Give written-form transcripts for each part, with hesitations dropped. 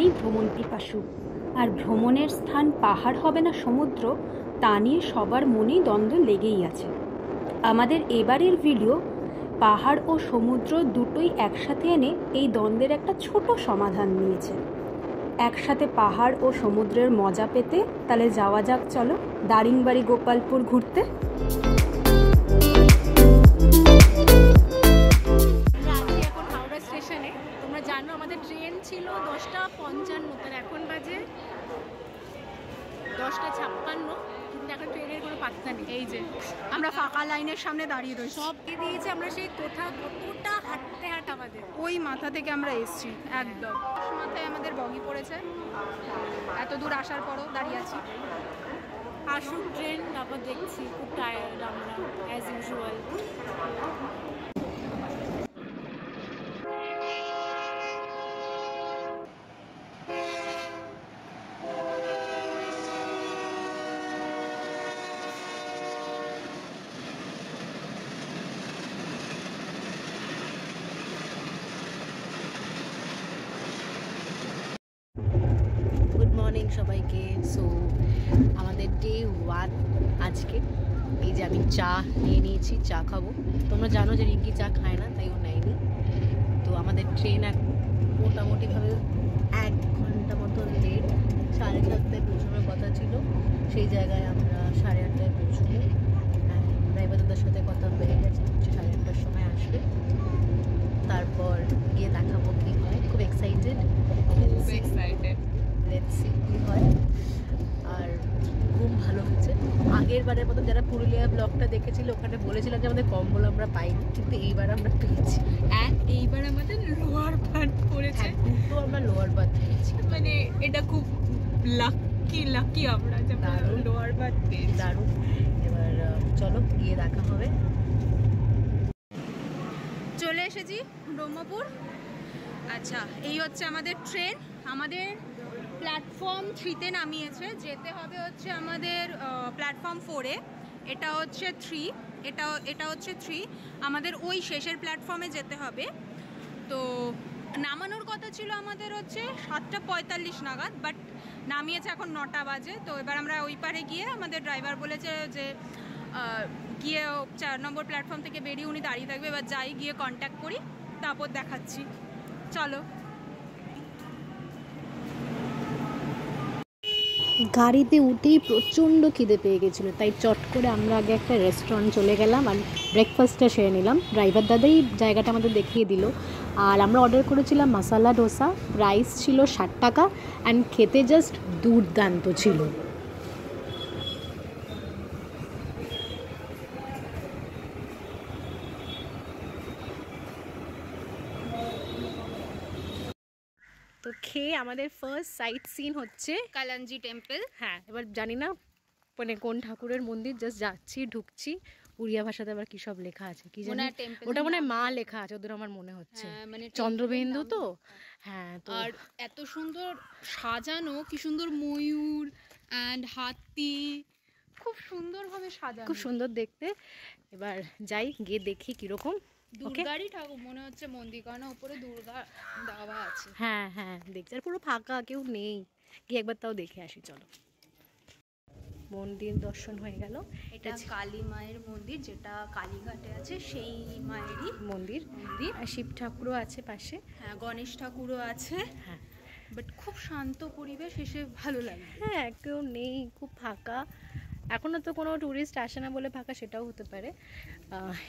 মানেই ভ্রমণ পিপাসু, আর ভ্রমণের স্থান পাহাড় হবে না সমুদ্র তা নিয়ে সবার মনেই দ্বন্দ্ব লেগেই আছে। আমাদের এবারের ভিডিও পাহাড় ও সমুদ্র দুটোই একসাথে এনে এই দ্বন্দ্বের একটা ছোট সমাধান নিয়েছে। একসাথে পাহাড় ও সমুদ্রের মজা পেতে তাহলে যাওয়া যাক, চলো দারিংবাড়ি গোপালপুর ঘুরতে। এখন হাওড়া স্টেশনে, তোমরা জানো আমাদের ট্রেন ছিল 10:55, এখন বাজে 10:56, কিন্তু এখন ট্রেনের কোনো পাত্তা নেই। এই যে আমরা ফাঁকা লাইনের সামনে দাঁড়িয়ে রয়েছি, সব দিয়ে দিয়েছে, আমরা সেই কতটা হাঁটতে আমাদের ওই মাথা থেকে আমরা এসছি একদম মাথায় আমাদের বগি পড়েছে, এত দূর আসার পরও দাঁড়িয়ে আছি। আসুক ট্রেন, তারপর দেখছি। খুব টায়ার্ড আমরা অ্যাজ ইউজুয়াল। গুড মর্নিং সবাইকে। সো আমাদের ডে 1 আজকে। এই যে আমি চা নিয়ে নিয়েছি, চা খাবো। তোমরা জানো যে রিঙ্কি চা খায় না, তাই ও নেয়নি। তো আমাদের ট্রেন মোটামুটিভাবে 1 ঘন্টা মতো লেট। 7:30টায় পৌঁছানোর কথা ছিল, সেই জায়গায় আমরা 8:30টায় পৌঁছবো। ড্রাইভার দাদার সাথে কথা হয়ে গেছে, 8:30টার সময় আসবে। তারপর গিয়ে দেখাবো কি হয়। খুব এক্সাইটেড, লেটস সি কি হয়। আর ঘুম ভালো হচ্ছে। আগের বারের মতো যারা পুরুলিয়া ব্লগটা দেখেছিল, ওখানে বলেছিলাম যে আমাদের কম্বল আমরা পাইনি, কিন্তু এইবার আমরা পেয়েছি। অ্যান্ড এইবার আমাদের লোয়ার বার্থ পড়েছে, দুটো আমরা লোয়ার বার্থ পেয়েছি। মানে এটা খুব লাকি আমরা যে লোয়ার বার্থ পেয়েছি। দারুণ। এবার চলো গিয়ে দেখা হবে। চলে এসেছি ব্রহ্মপুর। আচ্ছা, এই হচ্ছে আমাদের ট্রেন। আমাদের প্ল্যাটফর্ম 3-তে নামিয়েছে, যেতে হবে হচ্ছে আমাদের প্ল্যাটফর্ম 4-এ। এটা হচ্ছে 3, এটা হচ্ছে 3। আমাদের ওই শেষের প্ল্যাটফর্মে যেতে হবে। তো নামানোর কথা ছিল আমাদের হচ্ছে 7:45 নাগাদ, বাট নামিয়েছে এখন 9টা বাজে। তো এবার আমরা ওই পারে গিয়ে, আমাদের ড্রাইভার বলেছে যে গিয়ে 4 নম্বর প্ল্যাটফর্ম থেকে বেরিয়ে উনি দাঁড়িয়ে থাকবে। এবার যাই, গিয়ে কন্ট্যাক্ট করি, তারপর দেখাচ্ছি। চলো। গাড়িতে উঠেই প্রচণ্ড খিদে পেয়ে গেছিলো, তাই চট করে আমরা আগে একটা রেস্টুরেন্ট চলে গেলাম আর ব্রেকফাস্টটা সেরে নিলাম। ড্রাইভার দাদাই জায়গাটা আমাদের দেখিয়ে দিল। আর আমরা অর্ডার করেছিলাম মশালা ডোসা। প্রাইস ছিল 60 টাকা, অ্যান্ড খেতে জাস্ট দুর্দান্ত ছিল। তো খেয়ে আমাদের ফার্স্ট সাইট সিন হচ্ছে কালাঞ্জি টেম্পল। হ্যাঁ, এবার জানি না মানে কোন ঠাকুরের মন্দির, জাস্ট যাচ্ছি, ঢুকছি। উড়িয়া ভাষাতে আবার কি সব লেখা আছে কি জানি, ওটা মনে হয় মা লেখা আছে ওদের, আমার মনে হচ্ছে মানে চন্দ্রবিন্দু। তো হ্যাঁ, তো আর এত সুন্দর সাজানো, কি সুন্দর ময়ূর অ্যান্ড হাতি, খুব সুন্দরভাবে সাজানো, খুব সুন্দর দেখতে। এবার যাই, গিয়ে দেখি কিরকম। দুর্গারই ঠাকুর মনে হচ্ছে মন্দির, কারণ উপরে দুর্গা দেওয়া আছে। হ্যাঁ হ্যাঁ, দেখছি। আর পুরো ফাঁকা, কেউ নেই। গিয়ে একবার তাও দেখে আসি, চলো। মন্দির দর্শন হয়ে গেল। এটা কালী মায়ের মন্দির, যেটা কালীঘাটে আছে, সেই মায়েরই মন্দির। আর শিব ঠাকুরও আছে পাশে। হ্যাঁ, গণেশ ঠাকুরও আছে। হ্যাঁ, বাট খুব শান্ত পরিবেশ, এসে ভালো লাগে। হ্যাঁ, কেউ নেই, খুব ফাঁকা। এখনও তো কোনো ট্যুরিস্ট আসে না বলে ফাঁকা, সেটাও হতে পারে।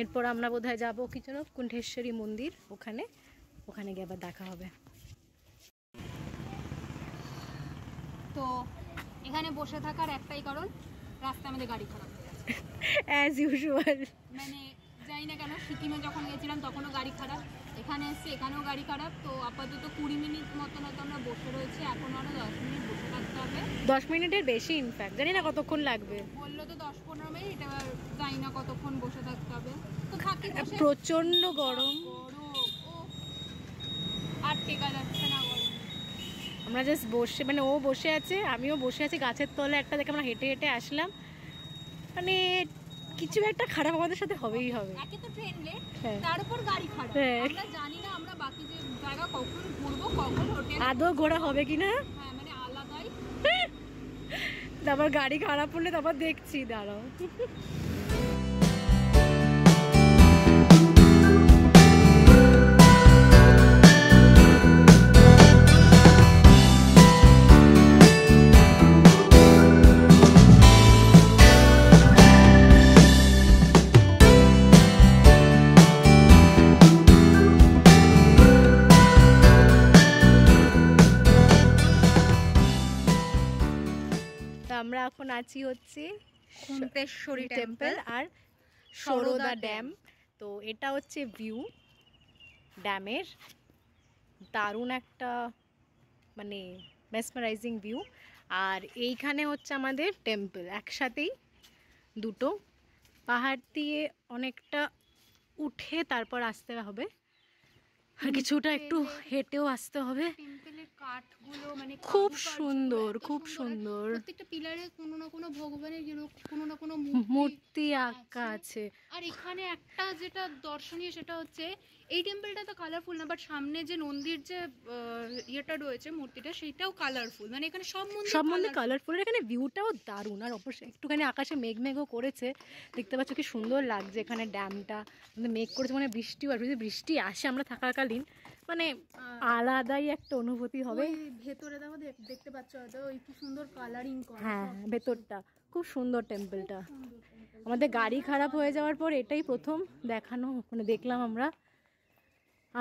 এরপর আমরা বোধহয় যাবো কি যেন কুণ্ঠেশ্বরী মন্দির, ওখানে গিয়ে আবার দেখা হবে। তো এখানে বসে থাকার একটাই কারণ, রাস্তায় আমাদের গাড়ি খারাপ হয়ে গেছে অ্যাজ ইউজুয়াল। মানে জানি না কেন, সিকিমে যখন গেছিলাম তখনও গাড়ি খারাপ, এখানে এসছি এখানেও গাড়ি খারাপ। তো আপাতত 20 মিনিট মতন হয়তো আমরা বসে রয়েছি, এখন আরও 10 মিনিট বসে থাকতে হবে। 10 মিনিটের বেশি, ইনফ্যাক্ট জানি না কতক্ষণ লাগবে। বললো তো 10-15 মিনিট, এবার জানি না কতক্ষণ বসে থাকতে হবে। তো থাকি বসে। প্রচণ্ড গরম, আর টেকা যাচ্ছে না গরম। আমরা জাস্ট বসে, মানে ও বসে আছে, আমিও বসে আছি গাছের তলে একটা দেখে আমরা হেঁটে হেঁটে আসলাম। মানে কিছু একটা খারাপ আমাদের সাথে হবেই হবে। একে তো ট্রেন লেট, হ্যাঁ। তার উপর গাড়ি খারাপ। হ্যাঁ। আমরা জানি না আমরা বাকি যে জায়গা কখন ঘুরবো, কখন হোটেল। আদৌ ঘোরা হবে কিনা, হ্যাঁ মানে আলাদাই। তারপর গাড়ি খারাপ হলে তারপর দেখছি, দাঁড়াও। আমরা এখন আছি হচ্ছে কুন্তেশ্বরী টেম্পল আর সরোদা ড্যাম। তো এটা হচ্ছে ভিউ ড্যামের, দারুণ একটা মানে মেসমারাইজিং ভিউ। আর এইখানে হচ্ছে আমাদের টেম্পল, একসাথেই দুটো। পাহাড় দিয়ে অনেকটা উঠে তারপর আসতে হবে, আর কিছুটা একটু হেঁটেও আসতে হবে। টেম্পলের কাঠগুলো মানে খুব কারুকার্যগুলো সুন্দর, এত খুব সুন্দর। সুন্দর। প্রত্যেকটা পিলারে কোনো না কোনো ভগবানের কোনো না কোনো মূর্তি আঁকা আছে। আর এখানে একটা যেটা দর্শনীয় সেটা হচ্ছে এই টেম্পলটা তো কালারফুল না, বাট সামনে যে নন্দীর যে ইয়েটা রয়েছে মূর্তিটা, সেটাও কালারফুল। মানে এখানে সব মন্দির কালারফুল। এখানে ভিউটাও দারুণ, আর অবশ্যই একটুখানি আকাশে মেঘও করেছে, দেখতে পাচ্ছ কি সুন্দর লাগছে। এখানে ড্যামটা মেঘ করেছে, মানে বৃষ্টিও আসবে। যদি বৃষ্টি আসে আমরা থাকাকালীন, মানে আলাদাই একটা অনুভূতি হবে। ভেতরে দেখতে পাচ্ছ হয়তো ওই কি সুন্দর কালারিং করা। হ্যাঁ, ভেতরটা খুব সুন্দর টেম্পলটা। আমাদের গাড়ি খারাপ হয়ে যাওয়ার পর এটাই প্রথম দেখানো, মানে দেখলাম আমরা।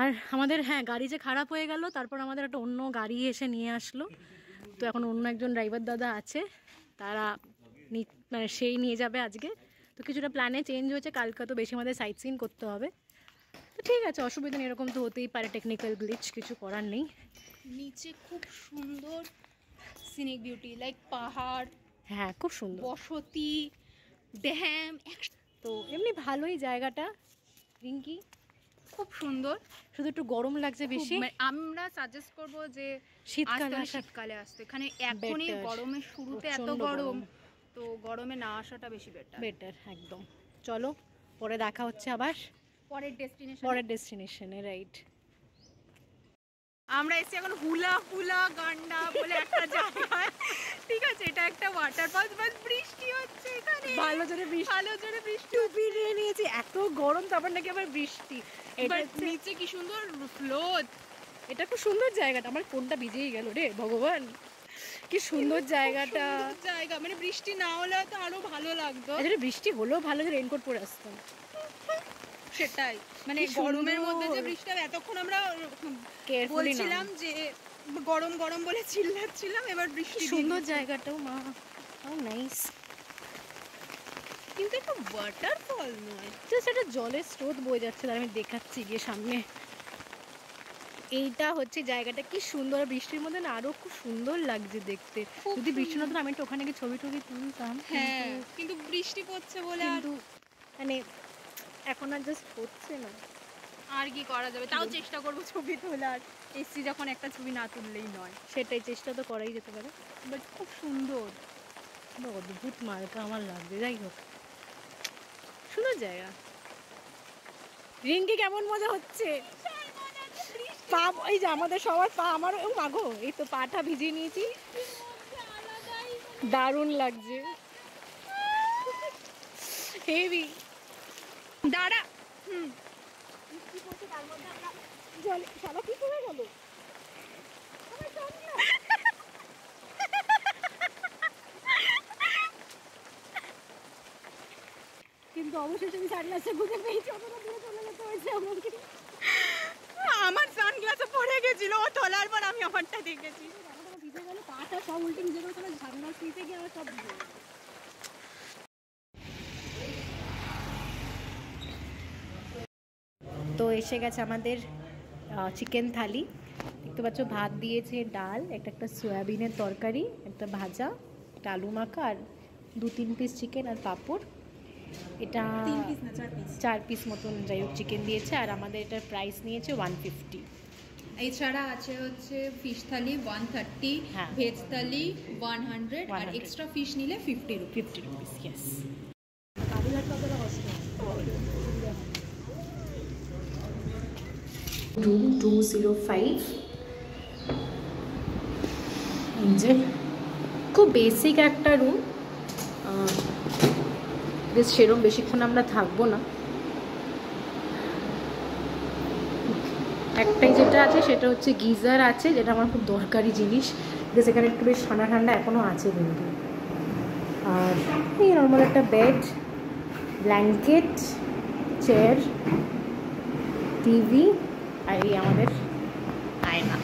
আর আমাদের হ্যাঁ গাড়ি যে খারাপ হয়ে গেল, তারপর আমাদের একটা অন্য গাড়ি এসে নিয়ে আসলো। তো এখন অন্য একজন ড্রাইভার দাদা আছে, তারা মানে সেই নিয়ে যাবে আজকে। তো কিছুটা প্ল্যানে চেঞ্জ হয়েছে, কালকে তো বেশি আমাদের সাইট সিন করতে হবে। তো ঠিক আছে, অসুবিধা নেই, এরকম তো হতেই পারে, টেকনিক্যাল গ্লিচ, কিছু করার নেই। নিচে খুব সুন্দর সিনিক বিউটি, লাইক পাহাড়, হ্যাঁ খুব সুন্দর বসতি, ড্যাম। তো এমনি ভালোই জায়গাটা রিঙ্কি, খুব সুন্দর। শুধু একটু গরম লাগছে বেশি। আমরা সাজেস্ট করব যে শীতকালে আসতে। এখানে এখনই গরমের শুরুতে এত গরম, তো গরমে না আসাটা বেশি বেটার। একদম। চলো পরে দেখা হচ্ছে আবার পরের ডেস্টিনেশনে। রাইট, আমরা এসে এখন হুলা গান্ডা বলে একটা জায়গায়। ঠিক আছে, এটা একটা ওয়াটারফল, বাট বৃষ্টি হচ্ছে এখানে, ভালো জোরে বৃষ্টি টুপি নিয়ে নিয়েছি, এত গরম, তারপর নাকি আবার বৃষ্টি। এটা নিচে কি সুন্দর স্লোদ। এটা খুব সুন্দর জায়গাটা, আমার ফোনটা ভিজেই গেল রে ভগবান, কি সুন্দর জায়গাটা। মানে বৃষ্টি না হলে তো আরো ভালো লাগতো। বৃষ্টি হলেও ভালো, রেইনকোট পরে আসতাম। সেটাই, মানে গরমের মধ্যে যে বৃষ্টি, এতক্ষণ আমরা বলছিলাম যে গরম বলে চিল্লাচ্ছিলাম, এবার বৃষ্টি। সুন্দর জায়গাটাও মা, হাউ নাইস। কিন্তু একটা ওয়াটারফল নয়, জাস্ট একটা জলের স্রোত বয়ে যাচ্ছে, তার আমি দেখাচ্ছি গিয়ে সামনে। এইটা হচ্ছে জায়গাটা, কি সুন্দর, বৃষ্টির মধ্যে না আরো খুব সুন্দর লাগছে দেখতে। যদি বৃষ্টি না হতো আমি একটু ওখানে গিয়ে ছবি তুলতাম। হ্যাঁ, কিন্তু বৃষ্টি পড়ছে বলে কিন্তু মানে এখন আর জাস্ট হচ্ছে না, আর কি করা যাবে। তাও চেষ্টা করবো ছবি তোলার, এসছি যখন একটা ছবি না তুললেই নয়। সেটাই, চেষ্টা তো করাই যেতে পারে। বাট খুব সুন্দর, অদ্ভুত মার্কা আমার লাগবে। যাই হোক, সুন্দর জায়গা। রিঙ্কি কেমন মজা হচ্ছে? পা, এই যে আমাদের সবার পা, আমার মাগো, এই তো পাটা ভিজিয়ে নিয়েছি, দারুণ লাগছে, হেভি। দাঁড়া, জলে সারা কি করে গেল? কিন্তু অবশেষে আমি সানগ্লাসে খুঁজে পেয়েছি, অতটা দূরে চলে যেতে হয়েছে আমাকে। আমার সানগ্লাসে পড়ে গেছিল, ও তোলার পর আমি আমারটা দেখেছি। ভিজে গেল, পাটা সব উল্টে ভিজে গেল, সানগ্লাস নিতে গিয়ে আমার সব ভিজে গেল। তো এসে গেছে আমাদের চিকেন থালি। দেখতে পাচ্ছ, ভাত দিয়েছে, ডাল, একটা সয়াবিনের তরকারি, একটা ভাজা, একটা আলু মাখা, আর 2-3 পিস চিকেন আর পাঁপড়। এটা 4 পিস মতন যাই হোক চিকেন দিয়েছে। আর আমাদের এটার প্রাইস নিয়েছে 150। এছাড়া আছে হচ্ছে ফিশ থালি 130, ভেজ থালি 100, আর এক্সট্রা ফিশ নিলে 50 রুপিস। ইয়েস। রুম 205। এই যে খুব বেসিক একটা রুম, বেশ সেরকম বেশিক্ষণ আমরা থাকবো না। একটাই যেটা আছে সেটা হচ্ছে গিজার আছে, যেটা আমার খুব দরকারি জিনিস, বিকজ এখানে একটু বেশ ঠান্ডা ঠান্ডা এখনও আছে কিন্তু। আর এই নর্মাল একটা বেড, ব্ল্যাঙ্কেট, চেয়ার, টিভি, আর এই আমাদের আয়না,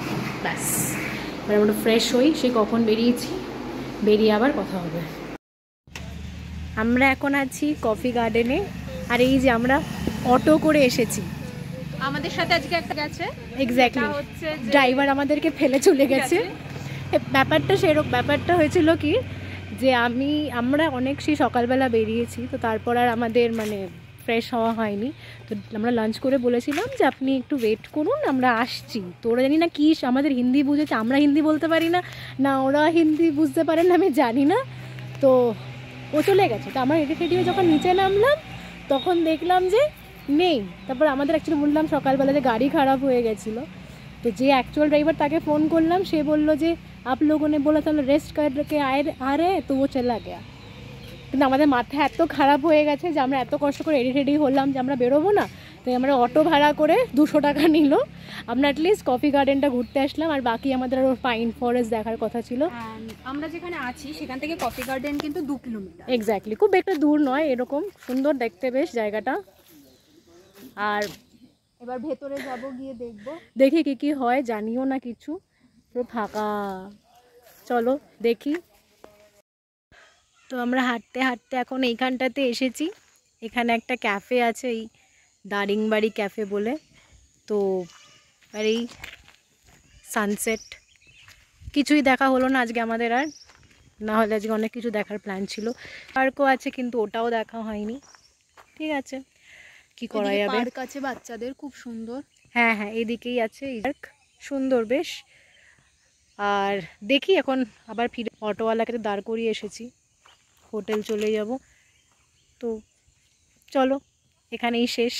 ব্যাস। এবার আমরা ফ্রেশ হই, সে কখন বেরিয়েছি, বেরিয়ে আবার কথা হবে। আমরা এখন আছি কফি গার্ডেনে, আর এই যে আমরা অটো করে এসেছি। আমাদের সাথে আজকে একটা গেছে, এক্স্যাক্টলি, হচ্ছে ড্রাইভার আমাদেরকে ফেলে চলে গেছে। ব্যাপারটা হয়েছিল কি, যে আমরা অনেক সেই সকালবেলা বেরিয়েছি, তো তারপর আর আমাদের মানে ফ্রেশ হওয়া হয়নি। তো আমরা লাঞ্চ করে বলেছিলাম যে আপনি একটু ওয়েট করুন, আমরা আসছি। তো ওরা জানি না কি আমাদের হিন্দি বুঝেছে, আমরা হিন্দি বলতে পারি না, না ওরা হিন্দি বুঝতে পারেন না, আমি জানি না। তো ও চলে গেছে। তো আমরা রেডি হয়ে যখন নিচে নামলাম তখন দেখলাম যে নেই। তারপর আমাদের অ্যাকচুয়ালি বললাম সকালবেলা যে গাড়ি খারাপ হয়ে গেছিলো। তো যে অ্যাকচুয়াল ড্রাইভার তাকে ফোন করলাম, সে বললো যে आप लोगों ने बोला था रेस्ट करके आ रहे हैं, तो वो चला गया। কিন্তু আমাদের মাথা এত খারাপ হয়ে গেছে যে আমরা এত কষ্ট করে রেডি হলাম যে আমরা বেরোবো না, তাই আমরা অটো ভাড়া করে 200 টাকা নিল। আমরা অ্যাটলিস্ট কফি গার্ডেনটা ঘুরতে আসলাম, আর বাকি আমাদের আরও পাইন ফরেস্ট দেখার কথা ছিল। আমরা যেখানে আছি সেখান থেকে কফি গার্ডেন কিন্তু 2 কিলোমিটার। এক্স্যাক্টলি, খুব একটা দূর নয়, এরকম সুন্দর দেখতে বেশ জায়গাটা। আর এবার ভেতরে যাব, গিয়ে দেখব, দেখি কি হয়, জানিও না কিছু, পুরো ফাঁকা। চলো দেখি। তো আমরা হাঁটতে হাঁটতে এখন এইখানটাতে এসেছি। এখানে একটা ক্যাফে আছে, এই দারিংবাড়ি ক্যাফে বলে। তো আর এই সানসেট, কিছুই দেখা হলো না আজকে আমাদের, আর না হলে আজকে অনেক কিছু দেখার প্ল্যান ছিল। পার্কও আছে কিন্তু ওটাও দেখা হয়নি। ঠিক আছে, কি করা যাবে। পার্ক আছে বাচ্চাদের, খুব সুন্দর। হ্যাঁ হ্যাঁ, এইদিকেই আছে এই পার্ক, সুন্দর বেশ। আর দেখি এখন আবার ফিরে অটোওয়ালাকে তো দাঁড় করিয়ে এসেছি, হোটেল চলে যাব। তো চলো, এখানেই শেষ।